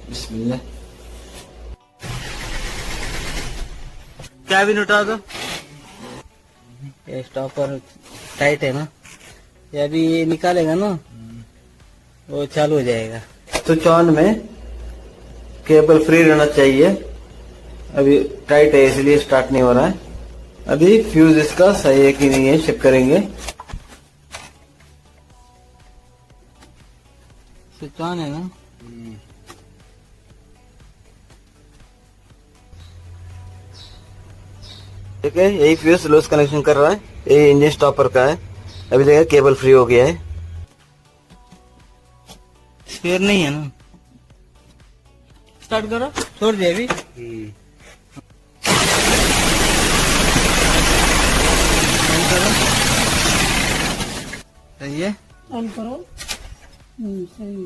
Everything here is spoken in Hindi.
बिस्मिल्लाह। क्या भी उठा दो। ये स्टॉपर टाइट है ना, ये अभी ये निकालेगा ना वो चालू हो जाएगा। स्विच ऑन में केबल फ्री रहना चाहिए। अभी टाइट है इसलिए स्टार्ट नहीं हो रहा है। अभी फ्यूज इसका सही है कि नहीं है चेक करेंगे। स्विच ऑन है ना, ठीक है, यही फ्यूज लूज कनेक्शन कर रहा है। ये इंजन स्टॉपर का है। अभी देखिए केबल फ्री हो गया है। स्पेयर नहीं है ना, स्टार्ट करो, छोड़ दिया अभी। ऑन करो, सही है, ऑन करो, सही।